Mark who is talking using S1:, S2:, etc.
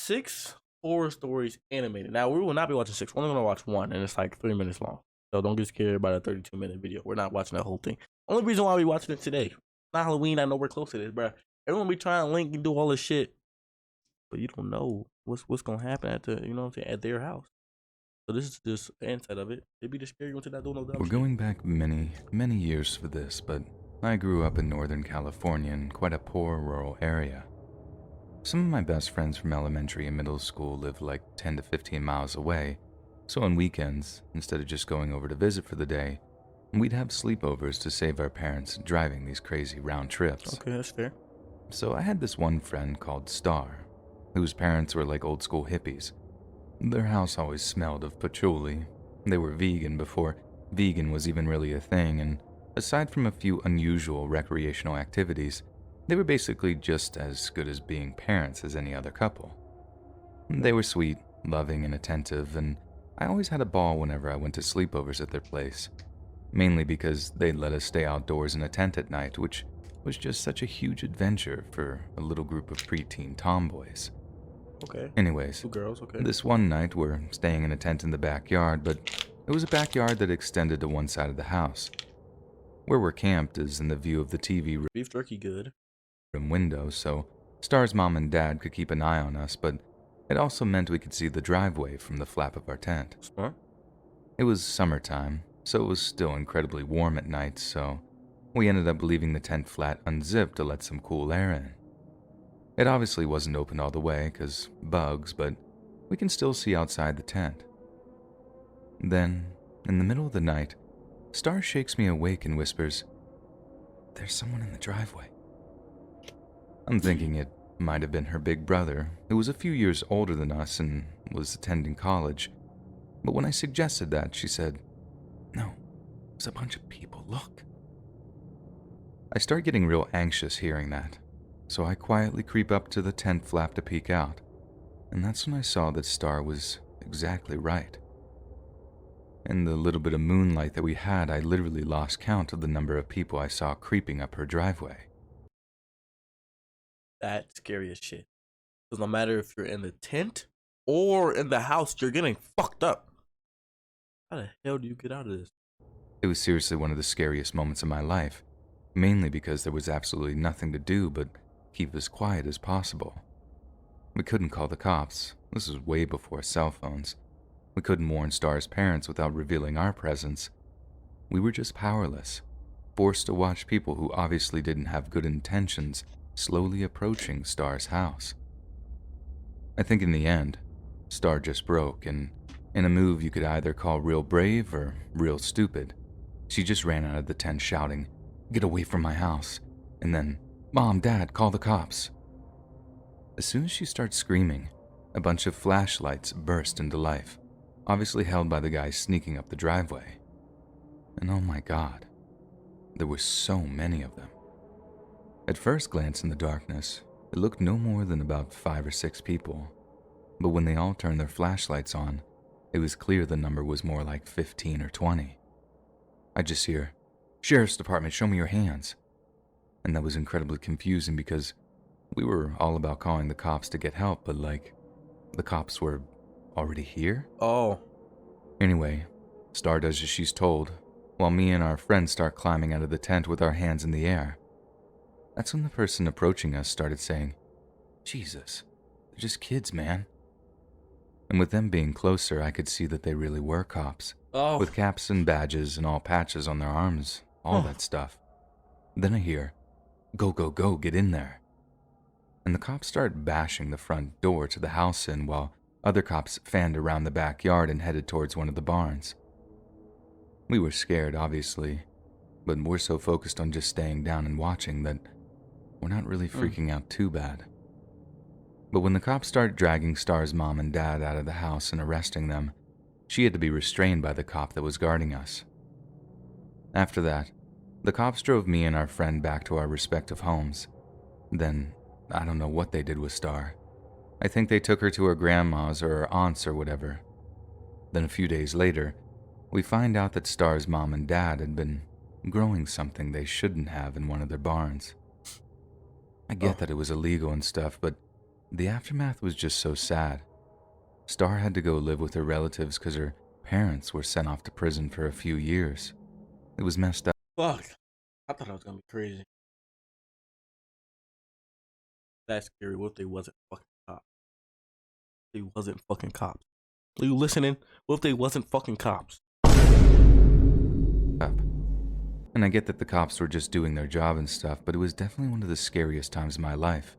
S1: 6 horror stories animated. Now we will not be watching 6. We're only gonna watch one, and it's like 3 minutes long. So don't get scared by the 32-minute video. We're not watching the whole thing. Only reason why we watching it today. Not Halloween. I know we're close to this, bro. Everyone be trying to link and do all this shit, but you don't know what's gonna happen at the at their house. So this is just the inside of it. It'd be the scary one to not do no dumb
S2: We're
S1: shit.
S2: going back many, many years for this, but I grew up in Northern California in quite a poor rural area. Some of my best friends from elementary and middle school lived like 10 to 15 miles away, so on weekends, instead of just going over to visit for the day, we'd have sleepovers to save our parents driving these crazy round trips.
S1: Okay, that's fair.
S2: So I had this one friend called Star, whose parents were like old school hippies. Their house always smelled of patchouli. They were vegan before vegan was even really a thing, and aside from a few unusual recreational activities, they were basically just as good as being parents as any other couple. They were sweet, loving, and attentive, and I always had a ball whenever I went to sleepovers at their place, mainly because they'd let us stay outdoors in a tent at night, which was just such a huge adventure for a little group of preteen tomboys.
S1: Okay.
S2: Anyways,
S1: 2 girls. Okay.
S2: this one night we're staying in a tent in the backyard, but it was a backyard that extended to one side of the house. Where we're camped is in the view of the TV
S1: Beef jerky good.
S2: room window, so Star's mom and dad could keep an eye on us, but it also meant we could see the driveway from the flap of our tent.
S1: Smart.
S2: It was summertime, so it was still incredibly warm at night, so we ended up leaving the tent flat unzipped to let some cool air in. It obviously wasn't opened all the way, 'cause bugs, but we can still see outside the tent. Then, in the middle of the night, Star shakes me awake and whispers, "There's someone in the driveway." I'm thinking it might have been her big brother, who was a few years older than us and was attending college. But when I suggested that, she said, "No, there's a bunch of people, look." I start getting real anxious hearing that, so I quietly creep up to the tent flap to peek out, and that's when I saw that Star was exactly right. In the little bit of moonlight that we had, I literally lost count of the number of people I saw creeping up her driveway.
S1: That's scary as shit. Because no matter if you're in the tent or in the house, you're getting fucked up. How the hell do you get out of this?
S2: It was seriously one of the scariest moments of my life, mainly because there was absolutely nothing to do but keep as quiet as possible. We couldn't call the cops. This was way before cell phones. We couldn't warn Star's parents without revealing our presence. We were just powerless, forced to watch people who obviously didn't have good intentions slowly approaching Star's house. I think in the end, Star just broke, and in a move you could either call real brave or real stupid, she just ran out of the tent shouting, "Get away from my house," and then, "Mom, Dad, call the cops." As soon as she starts screaming, a bunch of flashlights burst into life, obviously held by the guy sneaking up the driveway. And oh my God, there were so many of them. At first glance in the darkness, it looked no more than about 5 or 6 people, but when they all turned their flashlights on, it was clear the number was more like 15 or 20. I just hear, "Sheriff's Department, show me your hands." And that was incredibly confusing because we were all about calling the cops to get help, but the cops were already here?
S1: Oh.
S2: Anyway, Star does as she's told, while me and our friends start climbing out of the tent with our hands in the air. That's when the person approaching us started saying, "Jesus, they're just kids, man." And with them being closer, I could see that they really were cops,
S1: Oh.
S2: with caps and badges and all patches on their arms, all that stuff. Then I hear, "Go, go, go, get in there." And the cops start bashing the front door to the house in while other cops fanned around the backyard and headed towards one of the barns. We were scared, obviously, but we're so focused on just staying down and watching that we're not really freaking out too bad. But when the cops started dragging Star's mom and dad out of the house and arresting them, she had to be restrained by the cop that was guarding us. After that, the cops drove me and our friend back to our respective homes. Then, I don't know what they did with Star. I think they took her to her grandma's or her aunt's or whatever. Then a few days later, we find out that Star's mom and dad had been growing something they shouldn't have in one of their barns. I get that it was illegal and stuff, but The aftermath was just so sad. Star had to go live with her relatives because her parents were sent off to prison for a few years. It was messed up.
S1: Fuck. I thought I was gonna be crazy. That's scary. What if they wasn't fucking cops? They wasn't fucking cops. Are you listening? What if they wasn't fucking cops?
S2: And I get that the cops were just doing their job and stuff, but it was definitely one of the scariest times of my life.